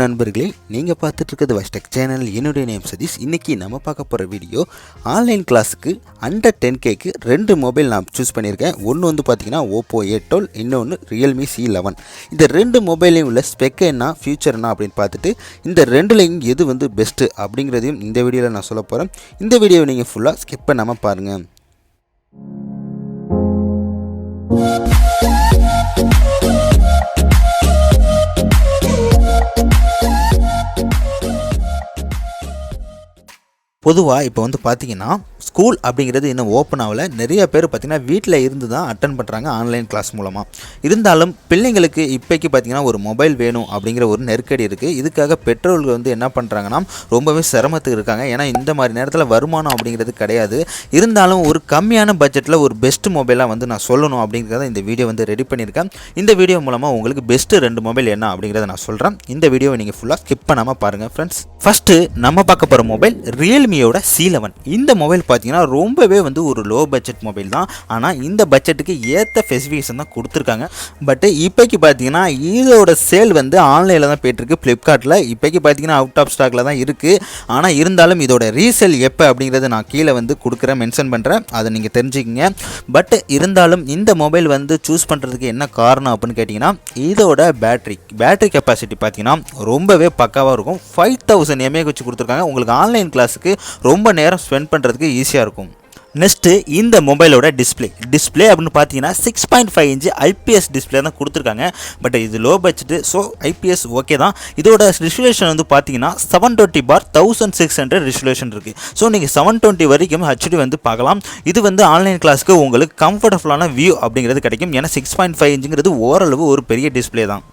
நண்பர்களே, நீங்கள் பார்த்துட்டு இருக்கிறது வஷ்டெக் சேனல். என்னுடைய நேம் சதீஷ். இன்றைக்கி நம்ம பார்க்க போகிற வீடியோ ஆன்லைன் கிளாஸுக்கு அண்டர் 10Kக்கு ரெண்டு மொபைல் நான் சூஸ் பண்ணியிருக்கேன். ஒன்று வந்து பார்த்தீங்கன்னா OPPO A12, இன்னொன்று Realme C11. இந்த ரெண்டு மொபைலையும் உள்ள ஸ்பெக் என்ன, ஃபியூச்சர் என்ன அப்படின்னு பார்த்துட்டு இந்த ரெண்டுலையும் எது வந்து பெஸ்ட்டு அப்படிங்கிறதையும் இந்த வீடியோவில் நான் சொல்ல போகிறேன். இந்த வீடியோவை நீங்கள் ஃபுல்லாக ஸ்கிப் பண்ணாமல் பாருங்கள். பொதுவாக இப்போ வந்து பார்த்தீங்கன்னா ஸ்கூல் அப்படிங்கிறது இன்னும் ஓப்பன் ஆகலை. நிறைய பேர் பார்த்திங்கன்னா வீட்டில் இருந்து தான் அட்டன் பண்ணுறாங்க ஆன்லைன் கிளாஸ் மூலமாக. இருந்தாலும் பிள்ளைங்களுக்கு இப்போக்கி பார்த்திங்கன்னா ஒரு மொபைல் வேணும் அப்படிங்கிற ஒரு நெருக்கடி இருக்குது. இதுக்காக பெற்றோர்கள் வந்து என்ன பண்ணுறாங்கன்னா ரொம்பவே சிரமத்துக்கு இருக்காங்க. ஏன்னா இந்த மாதிரி நேரத்தில் வருமானம் அப்படிங்கிறது கிடையாது. இருந்தாலும் ஒரு கம்மியான பட்ஜெட்டில் ஒரு பெஸ்ட் மொபைலாக வந்து நான் சொல்லணும் அப்படிங்கிறத இந்த வீடியோ வந்து ரெடி பண்ணியிருக்கேன். இந்த வீடியோ மூலமாக உங்களுக்கு பெஸ்ட்டு ரெண்டு மொபைல் என்ன அப்படிங்கிறத நான் சொல்கிறேன். இந்த வீடியோவை நீங்கள் ஃபுல்லாக ஸ்கிப் பண்ணாமல் பாருங்கள் ஃப்ரெண்ட்ஸ். ஃபஸ்ட்டு நம்ம பார்க்க போகிற மொபைல் ரியல்மியோட C11. இந்த மொபைல் பார்த்தீங்கன்னா ரொம்பவே வந்து ஒரு லோ பட்ஜெட் மொபைல் தான். ஆனால் இந்த பட்ஜெட்டுக்கு ஏற்ற ஸ்பெசிஃபிகேஷன் தான் கொடுத்துருக்காங்க. பட் இப்போக்கி பார்த்தீங்கன்னா இதோட சேல் வந்து ஆன்லைனில் தான் போயிட்டுருக்கு. ஃப்ளிப்கார்ட்டில் இப்போக்கி பார்த்தீங்கன்னா அவுட் ஆஃப் ஸ்டாக்கில் தான் இருக்குது. ஆனால் இருந்தாலும் இதோட ரீசேல் எப்போ அப்படிங்கிறத நான் கீழே வந்து கொடுக்குறேன், மென்ஷன் பண்ணுறேன், அதை நீங்கள் தெரிஞ்சுக்கிங்க. பட் இருந்தாலும் இந்த மொபைல் வந்து சூஸ் பண்ணுறதுக்கு என்ன காரணம் அப்படின்னு கேட்டிங்கன்னா இதோட பேட்டரி கெப்பாசிட்டி பார்த்தீங்கன்னா ரொம்பவே பக்காவாக இருக்கும். 5000 mAh வச்சு கொடுத்துருக்காங்க. உங்களுக்கு ஆன்லைன் கிளாஸுக்கு ரொம்ப நேரம் ஸ்பெண்ட் பண்ணுறதுக்கு ஈஸியாக இருக்கும். நெக்ஸ்ட்டு இந்த மொபைலோட டிஸ்பிளே அப்படின்னு பார்த்தீங்கன்னா 6.5 இன்ச் IPS டிஸ்பிளே தான் கொடுத்துருக்காங்க. பட் இது low budget, so IPS okay தான். இதோட ரெசல்யூஷன் வந்து பார்த்தீங்கன்னா 720x1600 ரெசல்யூஷன் இருக்குது. ஸோ நீங்கள் 720 வரைக்கும் HD வந்து பார்க்கலாம். இது வந்து ஆன்லைன் கிளாஸுக்கு உங்களுக்கு கம்ஃபர்டபுளான வியூ அப்படிங்கிறது கிடைக்கும். ஏன்னா 6.5 இன்ச்சுங்கிறது ஓரளவு ஒரு பெரிய டிஸ்பிளே தான்.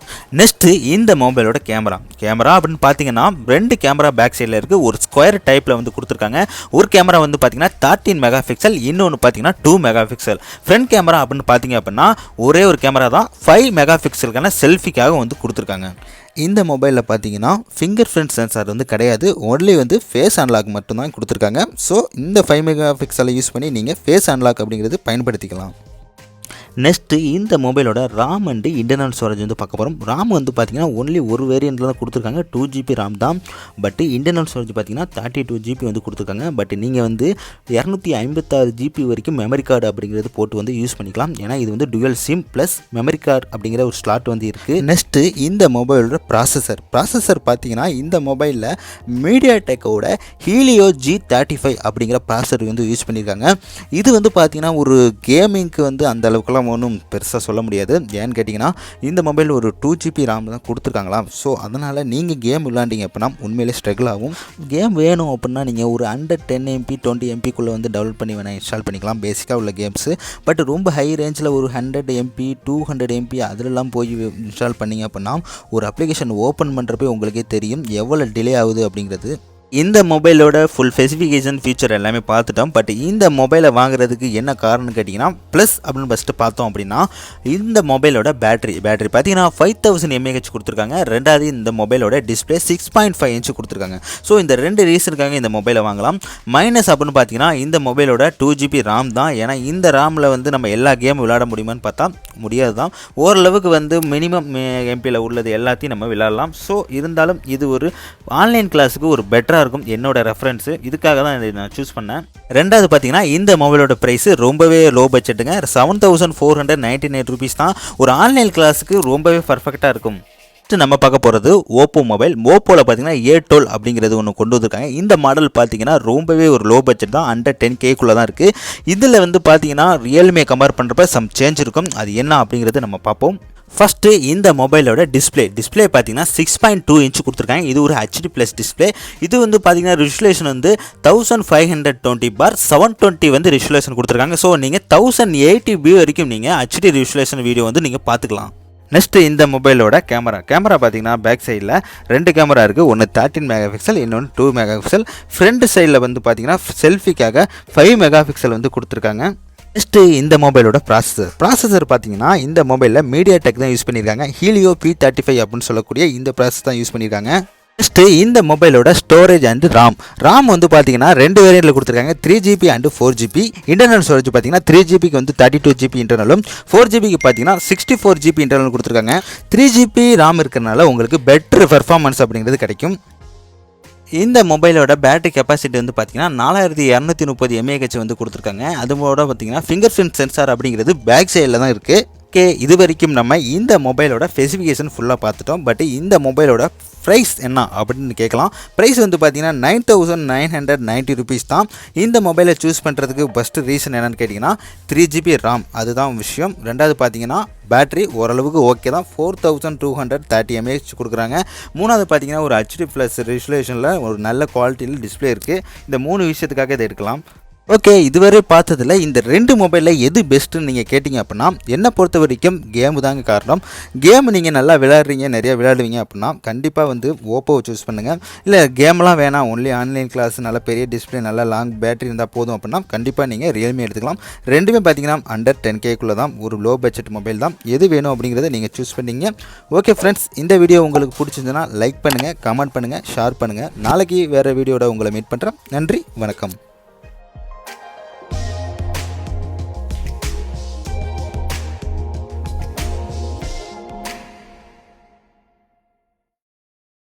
நெக்ஸ்ட்டு இந்த மொபைலோட கேமரா அப்படின்னு பார்த்தீங்கன்னா ரெண்டு கேமரா பேக் சைடில் இருக்குது. ஒரு ஸ்கொயர் டைப்பில் வந்து கொடுத்துருக்காங்க. ஒரு கேமரா வந்து பார்த்தீங்கன்னா 13 மெகா பிக்சல், இன்னொன்று பார்த்தீங்கன்னா 2 மெகா பிக்சல். ஃப்ரண்ட் கேமரா அப்படின்னு பார்த்தீங்க அப்படின்னா ஒரே ஒரு கேமரா தான், 5 மெகா பிக்சலுக்கான செல்ஃபிக்காக வந்து கொடுத்துருக்காங்க. இந்த மொபைலில் பார்த்தீங்கன்னா ஃபிங்கர் பிரிண்ட் சென்சார் வந்து கிடையாது, ஒன்லி வந்து ஃபேஸ் அன்லாக் மட்டும்தான் கொடுத்துருக்காங்க. ஸோ இந்த 5 மெகா பிக்சலை யூஸ் பண்ணி நீங்கள் ஃபேஸ் அன்லாக் அப்படிங்கிறது பயன்படுத்திக்கலாம். நெக்ஸ்ட்டு இந்த மொபைலோட RAM அண்டு இன்டர்னல் ஸ்டோரேஜ் வந்து பார்க்க போகிறோம். RAM வந்து பார்த்திங்கன்னா ஒன்லி ஒரு வேரியண்ட்டில் தான் கொடுத்துருக்காங்க, 2GB RAM தான். பட் இன்டர்னல் ஸ்டோரேஜ் பார்த்திங்கன்னா 32GB வந்து கொடுத்துருக்காங்க. பட் நீங்கள் வந்து 256GB வரைக்கும் மெமரி கார்டு அப்படிங்கிறது போட்டு வந்து யூஸ் பண்ணிக்கலாம். ஏன்னா இது வந்து dual sim plus memory card அப்படிங்கிற ஒரு ஸ்லாட் வந்து இருக்குது. நெக்ஸ்ட்டு இந்த மொபைலோட ப்ராசஸர் பார்த்திங்கன்னா இந்த மொபைலில் மீடியாடெக்கோட ஹீலியோ G35 அப்படிங்கிற ப்ராசஸர் வந்து யூஸ் பண்ணியிருக்காங்க. இது வந்து பார்த்திங்கன்னா ஒரு கேமிங்க்கு வந்து அந்த அளவுக்குலாம் ஒன்றும் பெருசாக சொல்ல முடியாது. ஏன்னு கேட்டிங்கன்னா இந்த மொபைல் ஒரு 2GB RAM தான் கொடுத்துருக்காங்களா. ஸோ அதனால் நீங்கள் கேம் விளாண்டிங்க அப்படின்னா உண்மையிலே ஸ்ட்ரகிள் ஆகும். கேம் வேணும் அப்படின்னா நீங்கள் ஒரு அண்டர் 10 MB 20 MBக்குள்ளே வந்து டெவலப் பண்ணி வேணால் இன்ஸ்டால் பண்ணிக்கலாம், பேசிக்காக உள்ள கேம்ஸு. பட் ரொம்ப ஹை ரேஞ்சில் ஒரு 100 MB 200 MB அதிலெல்லாம் போய் இன்ஸ்டால் பண்ணிங்க அப்படின்னா ஒரு அப்ளிகேஷன் ஓப்பன் பண்ணுறப்ப உங்களுக்கே தெரியும் எவ்வளோ டிலே ஆகுது அப்படிங்கிறது. இந்த மொபைலோட ஃபுல் ஸ்பெசிஃபிகேஷன் ஃபீச்சர் எல்லாமே பார்த்துட்டோம். பட் இந்த மொபைலை வாங்குறதுக்கு என்ன காரணம்னு கேட்டிங்கன்னா ப்ளஸ் அப்படின்னு ஃபஸ்ட்டு பார்த்தோம் அப்படின்னா இந்த மொபைலோட பேட்டரி பார்த்தீங்கன்னா 5000 mAh கொடுத்துருக்காங்க. ரெண்டாவது இந்த மொபைலோட டிஸ்பிளே 6.5 இன்ச் கொடுத்துருக்காங்க. ஸோ இந்த ரெண்டு ரீசனுக்காக இந்த மொபைலை வாங்கலாம். மைனஸ் அப்படின்னு பார்த்தீங்கன்னா இந்த மொபைலோட 2GB RAM தான். ஏன்னா இந்த RAMல வந்து நம்ம எல்லா கேமும் விளையாட முடியுமான்னு பார்த்தா முடியாது தான். ஓரளவுக்கு வந்து மினிமம் எம்பியில் உள்ளது எல்லாத்தையும் நம்ம விளையாடலாம். ஸோ இருந்தாலும் இது ஒரு ஆன்லைன் கிளாஸுக்கு ஒரு பெட்டராக இருக்கும் என்னோட ரெஃபரன்ஸு. இதுக்காக தான் இதை நான் சூஸ் பண்ணேன். ரெண்டாவது பார்த்தீங்கன்னா இந்த மொபைலோட ப்ரைஸு ரொம்பவே லோ பட்ஜெட்டுங்க, 7498 ரூபீஸ் தான். ஒரு ஆன்லைன் கிளாஸுக்கு ரொம்பவே பர்ஃபெக்டாக இருக்கும். நம்ம பார்க்க போகிறது ஓப்போ மொபைல். ஓப்போவில் பார்த்தீங்கன்னா A12 அப்படிங்கிறது ஒன்று கொண்டு வந்திருக்காங்க. இந்த மாடல் பார்த்தீங்கன்னா ரொம்பவே ஒரு லோ பட்ஜெட் தான், அண்டர் 10Kக்குள்ளே தான் இருக்குது. இதில் வந்து பார்த்தீங்கன்னா ரியல்மியை கம்பேர் பண்ணுறப்ப சம் சேஞ்ச் இருக்கும். அது என்ன அப்படிங்கிறது நம்ம பார்ப்போம். ஃபஸ்ட்டு இந்த மொபைலோட டிஸ்பிளே பார்த்தீங்கன்னா 6.2 இன்ச் கொடுத்துருக்காங்க. இது ஒரு HD ப்ளஸ் டிஸ்பிளே. இது வந்து பார்த்தீங்கன்னா ரெசல்யூஷன் வந்து 1520x720 வந்து ரெசல்யூஷன் கொடுத்துருக்காங்க. ஸோ நீங்கள் 1080p வரைக்கும் நீங்கள் HD ரெசல்யூஷன் வீடியோ வந்து நீங்கள் பார்த்துக்கலாம். நெக்ஸ்ட்டு இந்த மொபைலோட கேமரா பார்த்தீங்கன்னா பேக் சைடில் ரெண்டு கேமரா இருக்குது. ஒன்று 13 மெகா பிக்சல், இன்னொன்று 2 மெகா பிக்சல். ஃப்ரண்ட் சைடில் வந்து பார்த்தீங்கன்னா செல்ஃபிக்காக 5 மெகா பிக்சல் வந்து கொடுத்துருக்காங்க. நெக்ஸ்ட்டு இந்த மொபைலோட ப்ராசஸர் பார்த்தீங்கன்னா இந்த மொபைலில் மீடியாடெக் தான் யூஸ் பண்ணியிருக்காங்க. ஹீலியோ P35 அப்படின்னு சொல்லக்கூடிய இந்த ப்ராசஸ் தான் யூஸ் பண்ணியிருக்காங்க. நெக்ஸ்ட்டு இந்த மொபைலோட ஸ்டோரேஜ் அண்ட் ராம் வந்து பார்த்தீங்கன்னா 2 வேரியண்ட்டில் கொடுத்துருக்காங்க. 3GB and 4GB. Internal storage பார்த்தீங்கன்னா 3GBக்கு வந்து 32GB இன்டர்னலும் 4GBக்கு பார்த்தீங்கன்னா 64GB இன்டர்னல் கொடுத்துருக்காங்க. 3GB ராம் இருக்கிறனால உங்களுக்கு பெட்டர் பெர்ஃபார்மன்ஸ் அப்படிங்கிறது கிடைக்கும். இந்த மொபைலோட பேட்டரி கெப்பாசிட்டி வந்து பார்த்தீங்கன்னா 4230 mAh வந்து கொடுத்துருக்காங்க. அதோட பார்த்தீங்கன்னா ஃபிங்கர் பிரிண்ட் சென்சார் அப்படிங்கிறது பேக் சைடில் தான் இருக்குது. ஓகே, இது வரைக்கும் நம்ம இந்த மொபைலோட ஸ்பெசிஃபிகேஷன் ஃபுல்லாக பார்த்துட்டோம். பட் இந்த மொபைலோட ப்ரைஸ் என்ன அப்படின்னு கேட்கலாம். ப்ரைஸ் வந்து பார்த்தீங்கன்னா 9990 rupees தான். இந்த மொபைலை சூஸ் பண்ணுறதுக்கு ஃபஸ்ட்டு ரீசன் என்னென்னு கேட்டிங்கன்னா 3GB RAM அதுதான் விஷயம். ரெண்டாவது பார்த்தீங்கன்னா பேட்டரி ஓரளவுக்கு ஓகே தான், 4230 mAh கொடுக்குறாங்க. மூணாவது பார்த்தீங்கன்னா ஒரு HD+ ரெசல்யூஷனில் ஒரு நல்ல குவாலிட்டியில் டிஸ்பிளே இருக்குது. இந்த 3 விஷயத்துக்காக இதை எடுக்கலாம். ஓகே, இதுவரை பார்த்ததில் இந்த 2 மொபைலில் எது பெஸ்ட்டுன்னு நீங்கள் கேட்டிங்க அப்படின்னா என்னை பொறுத்த வரைக்கும் கேமு தாங்க காரணம். கேம் நீங்கள் நல்லா விளையாடுறீங்க, நிறையா விளையாடுவீங்க அப்படின்னா கண்டிப்பாக வந்து ஓப்போவை சூஸ் பண்ணுங்கள். இல்லை கேம்லாம் வேணாம், ஒன்லி ஆன்லைன் கிளாஸ், நல்ல பெரிய டிஸ்பிளே, நல்ல லாங் பேட்டரி இருந்தால் போதும் அப்படின்னா கண்டிப்பாக நீங்கள் ரியல்மி எடுத்துக்கலாம். ரெண்டுமே பார்த்தீங்கன்னா அண்டர் 10Kக்குள்ளே தான், ஒரு லோ பட்ஜெட் மொபைல் தான். எது வேணும் அப்படிங்கிறத நீங்கள் சூஸ் பண்ணிங்க. ஓகே ஃப்ரெண்ட்ஸ், இந்த வீடியோ உங்களுக்கு பிடிச்சிருந்துன்னா லைக் பண்ணுங்கள், கமெண்ட் பண்ணுங்கள், ஷேர் பண்ணுங்கள். நாளைக்கு வேறு வீடியோட உங்களை மீட் பண்ணுறேன். நன்றி, வணக்கம்.